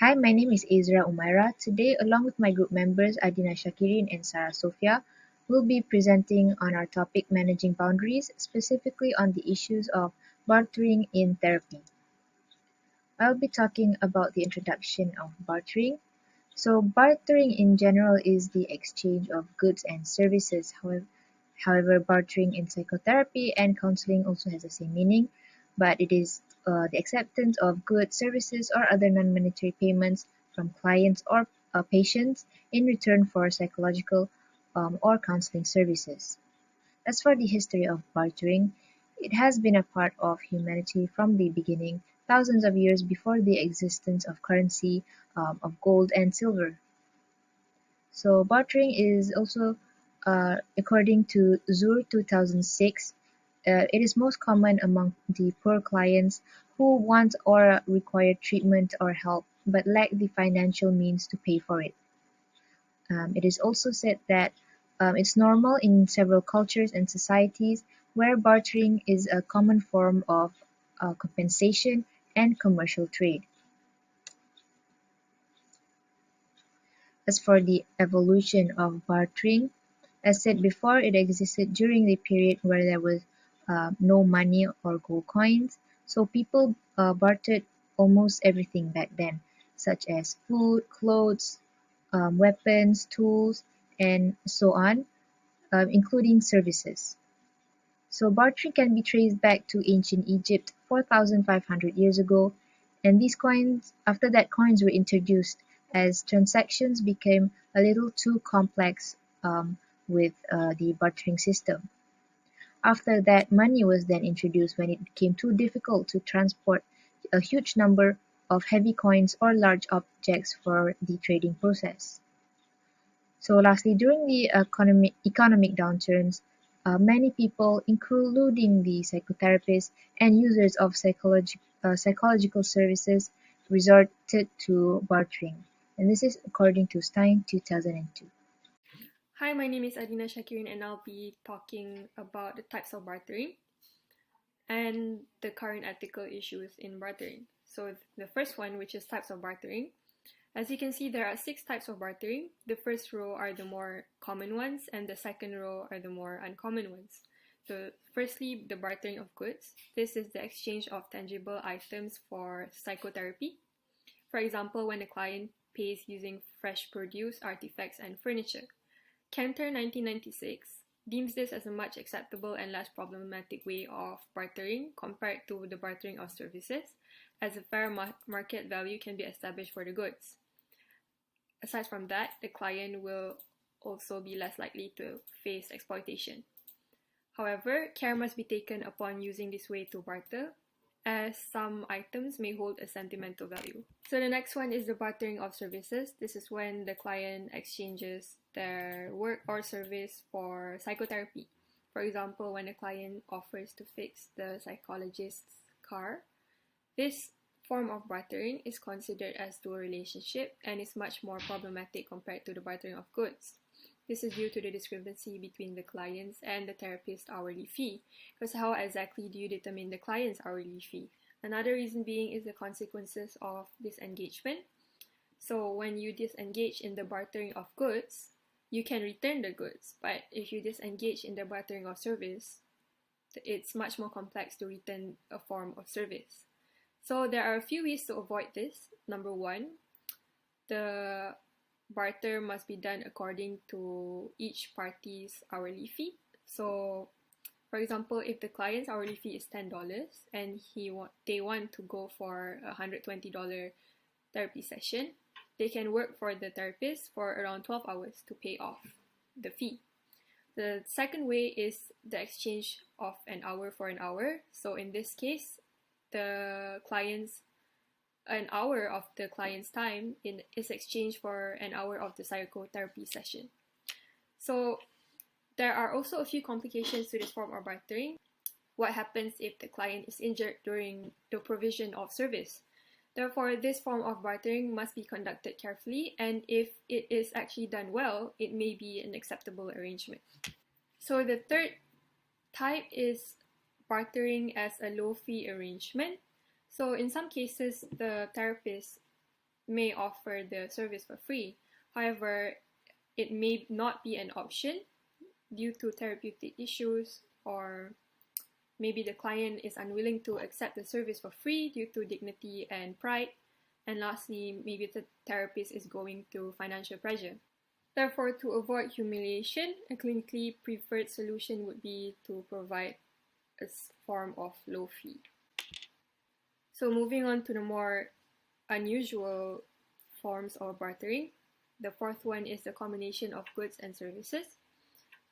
Hi, my name is Ezra Umaira. Today, along with my group members Adina Shakirin and Sarah Sofia, we'll be presenting on our topic Managing Boundaries, specifically on the issues of bartering in therapy. I'll be talking about the introduction of bartering. So, bartering in general is the exchange of goods and services. However, bartering in psychotherapy and counseling also has the same meaning, but it is the acceptance of goods, services, or other non-monetary payments from clients or patients in return for psychological or counseling services. As for the history of bartering, it has been a part of humanity from the beginning, thousands of years before the existence of currency of gold and silver. So bartering is also, according to Zur 2006, it is most common among the poor clients who want or require treatment or help but lack the financial means to pay for it. It is also said that it's normal in several cultures and societies where bartering is a common form of compensation and commercial trade. As for the evolution of bartering, as said before, it existed during the period where there was no money or gold coins, so people bartered almost everything back then, such as food, clothes, weapons, tools, and so on, including services. So bartering can be traced back to ancient Egypt 4,500 years ago, and these coins, after that, coins were introduced as transactions became a little too complex with the bartering system. After that, money was then introduced when it became too difficult to transport a huge number of heavy coins or large objects for the trading process. So lastly, during the economic downturns, many people, including the psychotherapists and users of psychological services, resorted to bartering. And this is according to Stein 2002. Hi, my name is Adina Shakirin, and I'll be talking about the types of bartering and the current ethical issues in bartering. So, the first one, which is types of bartering. As you can see, there are 6 types of bartering. The first row are the more common ones, and the second row are the more uncommon ones. So, firstly, the bartering of goods. This is the exchange of tangible items for psychotherapy. For example, when a client pays using fresh produce, artifacts, and furniture. Cantor 1996 deems this as a much acceptable and less problematic way of bartering compared to the bartering of services, as a fair market value can be established for the goods. Aside from that, the client will also be less likely to face exploitation. However, care must be taken upon using this way to barter, as some items may hold a sentimental value. So the next one is the bartering of services. This is when the client exchanges their work or service for psychotherapy. For example, when a client offers to fix the psychologist's car, this form of bartering is considered as dual relationship and is much more problematic compared to the bartering of goods. This is due to the discrepancy between the client's and the therapist's hourly fee. Because how exactly do you determine the client's hourly fee? Another reason being is the consequences of disengagement. So when you disengage in the bartering of goods, you can return the goods. But if you disengage in the bartering of service, it's much more complex to return a form of service. So there are a few ways to avoid this. Number one, the barter must be done according to each party's hourly fee. So, for example, if the client's hourly fee is $10 and they want to go for a $120 therapy session, they can work for the therapist for around 12 hours to pay off the fee. The second way is the exchange of an hour for an hour. So in this case, an hour of the client's time is exchanged for an hour of the psychotherapy session. So there are also a few complications to this form of bartering. What happens if the client is injured during the provision of service? Therefore, this form of bartering must be conducted carefully, and if it is actually done well, it may be an acceptable arrangement. So the third type is bartering as a low-fee arrangement. So in some cases, the therapist may offer the service for free. However, it may not be an option due to therapeutic issues, or maybe the client is unwilling to accept the service for free due to dignity and pride. And lastly, maybe the therapist is going through financial pressure. Therefore, to avoid humiliation, a clinically preferred solution would be to provide a form of low fee. So moving on to the more unusual forms of bartering, the fourth one is the combination of goods and services.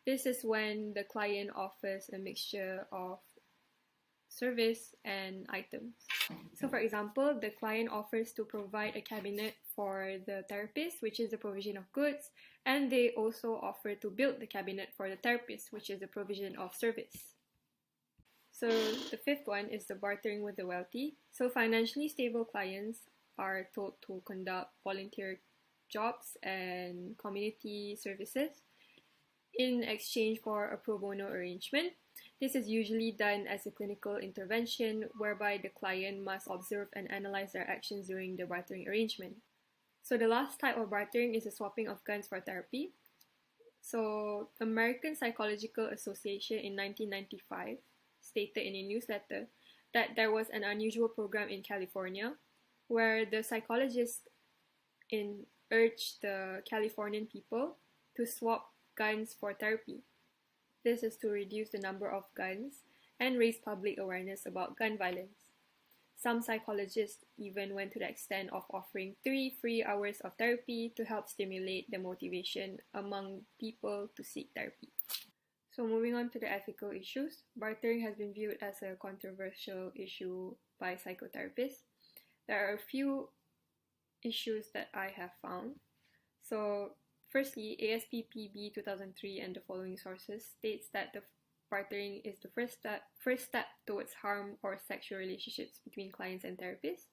This is when the client offers a mixture of service and items. So for example, the client offers to provide a cabinet for the therapist, which is the provision of goods, and they also offer to build the cabinet for the therapist, which is the provision of service. So the fifth one is the bartering with the wealthy. So financially stable clients are told to conduct volunteer jobs and community services in exchange for a pro bono arrangement. This is usually done as a clinical intervention whereby the client must observe and analyze their actions during the bartering arrangement. So the last type of bartering is the swapping of guns for therapy. So American Psychological Association in 1995 stated in a newsletter that there was an unusual program in California where the psychologists urged the Californian people to swap guns for therapy. This is to reduce the number of guns and raise public awareness about gun violence. Some psychologists even went to the extent of offering 3 free hours of therapy to help stimulate the motivation among people to seek therapy. So moving on to the ethical issues, bartering has been viewed as a controversial issue by psychotherapists. There are a few issues that I have found. So firstly, ASPPB 2003 and the following sources states that the bartering is the first step towards harm or sexual relationships between clients and therapists.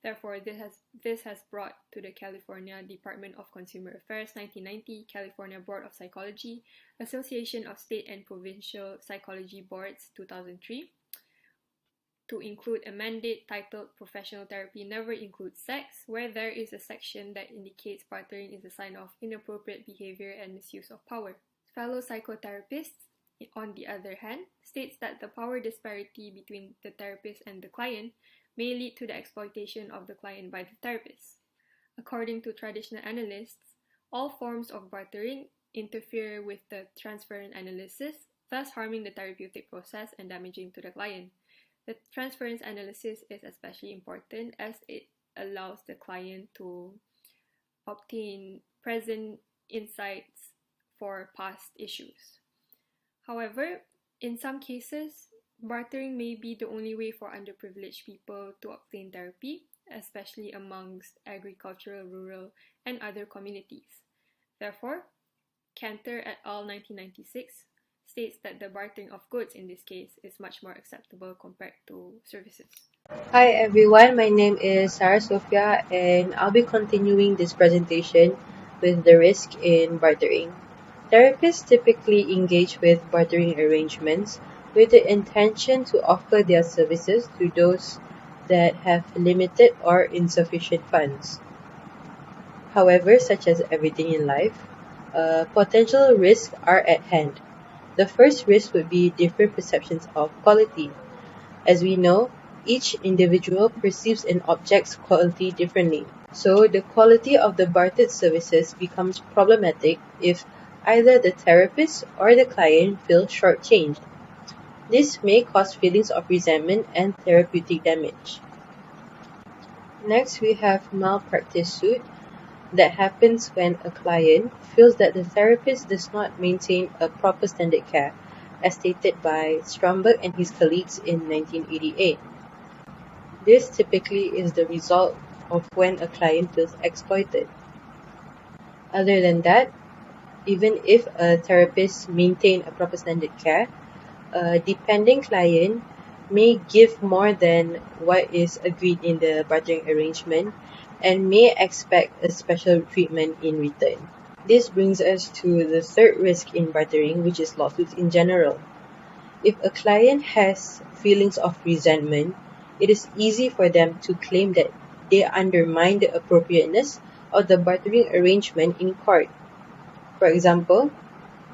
Therefore, this has brought to the California Department of Consumer Affairs 1990, California Board of Psychology, Association of State and Provincial Psychology Boards 2003, to include a mandate titled Professional Therapy Never Includes Sex, where there is a section that indicates bartering is a sign of inappropriate behavior and misuse of power. Fellow psychotherapists, on the other hand, states that the power disparity between the therapist and the client may lead to the exploitation of the client by the therapist. According to traditional analysts, all forms of bartering interfere with the transference analysis, thus harming the therapeutic process and damaging to the client. The transference analysis is especially important as it allows the client to obtain present insights for past issues. However, in some cases, bartering may be the only way for underprivileged people to obtain therapy, especially amongst agricultural, rural, and other communities. Therefore, Cantor et al. 1996 states that the bartering of goods in this case is much more acceptable compared to services. Hi everyone, my name is Sarah Sofia and I'll be continuing this presentation with the risk in bartering. Therapists typically engage with bartering arrangements with the intention to offer their services to those that have limited or insufficient funds. However, such as everything in life, potential risks are at hand. The first risk would be different perceptions of quality. As we know, each individual perceives an object's quality differently. So the quality of the bartered services becomes problematic if either the therapist or the client feel shortchanged. This may cause feelings of resentment and therapeutic damage. Next, we have malpractice suit that happens when a client feels that the therapist does not maintain a proper standard care, as stated by Stromberg and his colleagues in 1988. This typically is the result of when a client feels exploited. Other than that, even if a therapist maintains a proper standard care, a dependent client may give more than what is agreed in the bartering arrangement and may expect a special treatment in return. This brings us to the third risk in bartering, which is lawsuits in general. If a client has feelings of resentment, it is easy for them to claim that they undermine the appropriateness of the bartering arrangement in court. For example,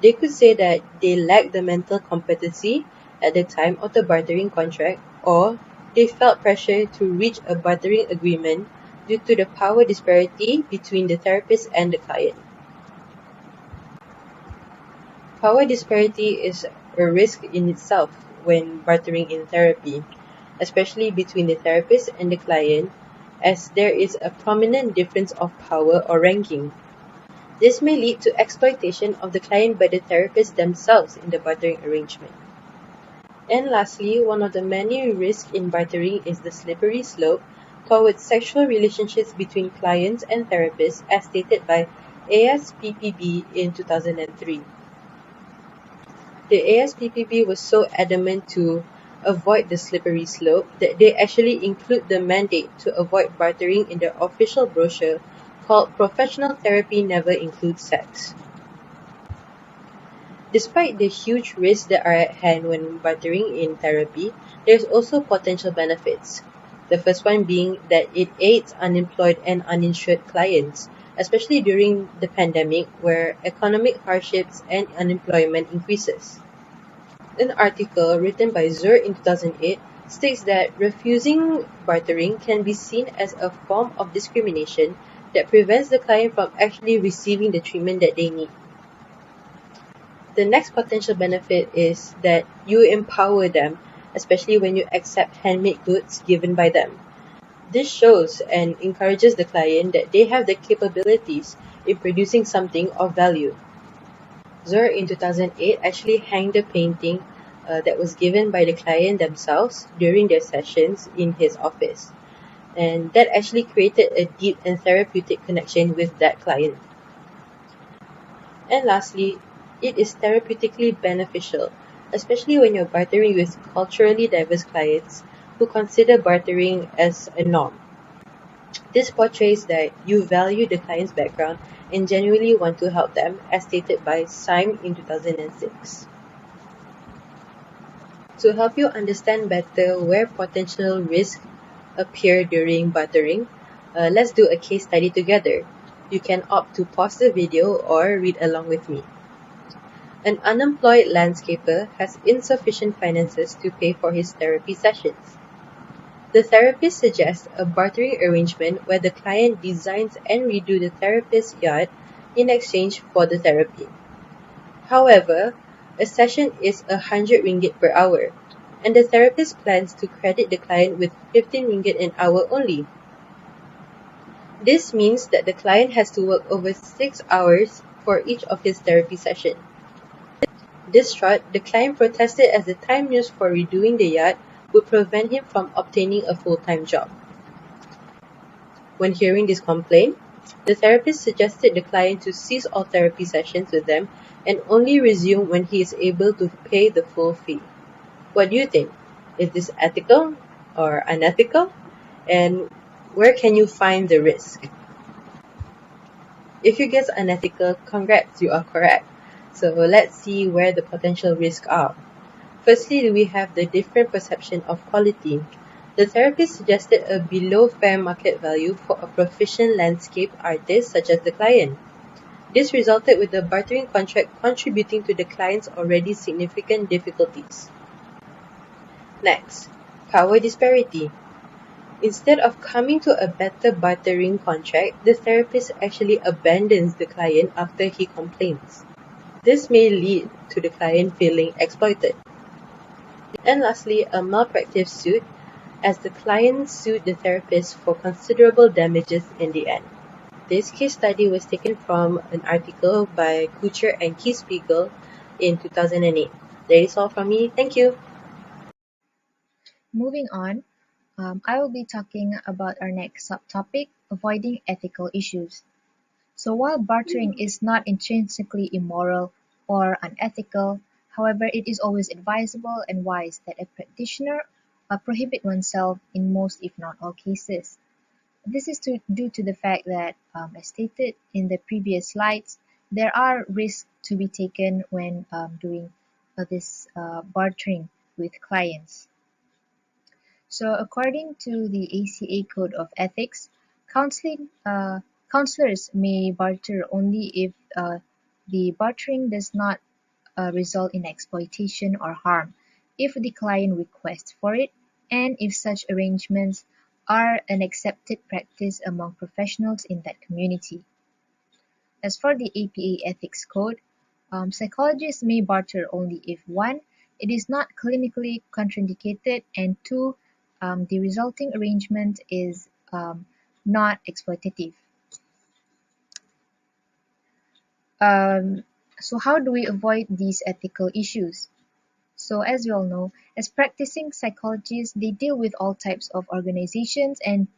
they could say that they lack the mental competency at the time of the bartering contract, or they felt pressure to reach a bartering agreement due to the power disparity between the therapist and the client. Power disparity is a risk in itself when bartering in therapy, especially between the therapist and the client, as there is a prominent difference of power or ranking. This may lead to exploitation of the client by the therapists themselves in the bartering arrangement. And lastly, one of the many risks in bartering is the slippery slope towards sexual relationships between clients and therapists, as stated by ASPPB in 2003. The ASPPB was so adamant to avoid the slippery slope that they actually include the mandate to avoid bartering in their official brochure called Professional Therapy Never Includes Sex. Despite the huge risks that are at hand when bartering in therapy, there's also potential benefits. The first one being that it aids unemployed and uninsured clients, especially during the pandemic where economic hardships and unemployment increases. An article written by Zur in 2008 states that refusing bartering can be seen as a form of discrimination that prevents the client from actually receiving the treatment that they need. The next potential benefit is that you empower them, especially when you accept handmade goods given by them. This shows and encourages the client that they have the capabilities in producing something of value. Zur in 2008 actually hanged a painting that was given by the client themselves during their sessions in his office. And that actually created a deep and therapeutic connection with that client. And lastly, it is therapeutically beneficial, especially when you're bartering with culturally diverse clients who consider bartering as a norm. This portrays that you value the client's background and genuinely want to help them, as stated by Syme in 2006. To help you understand better where potential risks appear during bartering, let's do a case study together. You can opt to pause the video or read along with me. An unemployed landscaper has insufficient finances to pay for his therapy sessions. The therapist suggests a bartering arrangement where the client designs and redo the therapist's yard in exchange for the therapy. However, a session is ringgit per hour, and the therapist plans to credit the client with 15 ringgit an hour only. This means that the client has to work over 6 hours for each of his therapy sessions. Distraught, the client protested as the time used for redoing the yard would prevent him from obtaining a full-time job. When hearing this complaint, the therapist suggested the client to cease all therapy sessions with them and only resume when he is able to pay the full fee. What do you think? Is this ethical or unethical? And where can you find the risk? If you guess unethical, congrats, you are correct. So let's see where the potential risks are. Firstly, we have the different perception of quality. The therapist suggested a below fair market value for a proficient landscape artist such as the client. This resulted with the bartering contract contributing to the client's already significant difficulties. Next, power disparity. Instead of coming to a better bartering contract, the therapist actually abandons the client after he complains. This may lead to the client feeling exploited. And lastly, a malpractice suit, as the client sued the therapist for considerable damages in the end. This case study was taken from an article by Kucher and Kiespiegel in 2008. That is all from me. Thank you. Moving on, I will be talking about our next subtopic, avoiding ethical issues. So while bartering is not intrinsically immoral or unethical, however, it is always advisable and wise that a practitioner prohibit oneself in most, if not all, cases. This is due to the fact that, as stated in the previous slides, there are risks to be taken when doing this bartering with clients. So according to the ACA Code of Ethics, counseling counselors may barter only if the bartering does not result in exploitation or harm, if the client requests for it, and if such arrangements are an accepted practice among professionals in that community. As for the APA Ethics Code, psychologists may barter only if 1. It is not clinically contraindicated, and 2. The resulting arrangement is not exploitative. Um, so how do we avoid these ethical issues? So as you all know, as practicing psychologists, they deal with all types of organizations and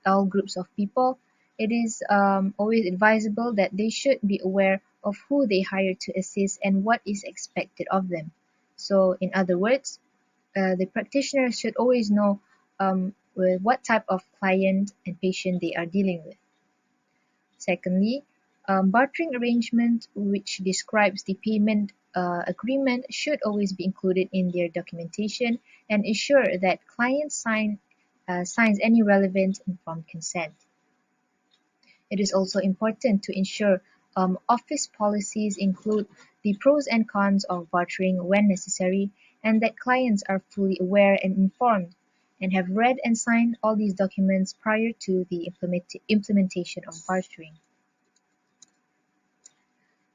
all groups of people. It is always advisable that they should be aware of who they hire to assist and what is expected of them. So in other words, the practitioner should always know with what type of client and patient they are dealing with. Secondly, bartering arrangement which describes the payment agreement should always be included in their documentation and ensure that client signs any relevant informed consent. It is also important to ensure office policies include the pros and cons of bartering when necessary, and that clients are fully aware and informed and have read and signed all these documents prior to the implementation of bartering.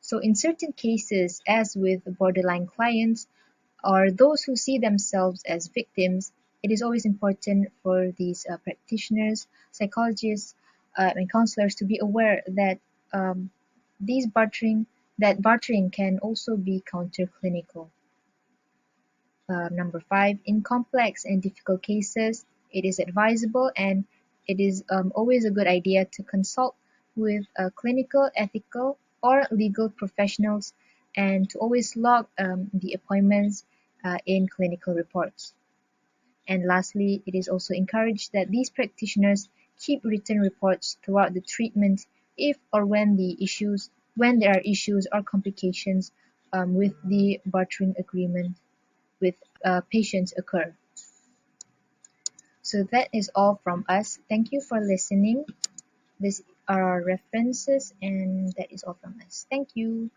So in certain cases, as with borderline clients or those who see themselves as victims, it is always important for these practitioners, psychologists, and counselors to be aware that um, bartering can also be counterclinical. Number 5, in complex and difficult cases, it is advisable and it is always a good idea to consult with clinical, ethical, or legal professionals and to always log the appointments in clinical reports. And lastly, it is also encouraged that these practitioners keep written reports throughout the treatment if or when there are issues or complications with the bartering agreement with patients occur. So that is all from us. Thank you for listening. These are our references and that is all from us. Thank you.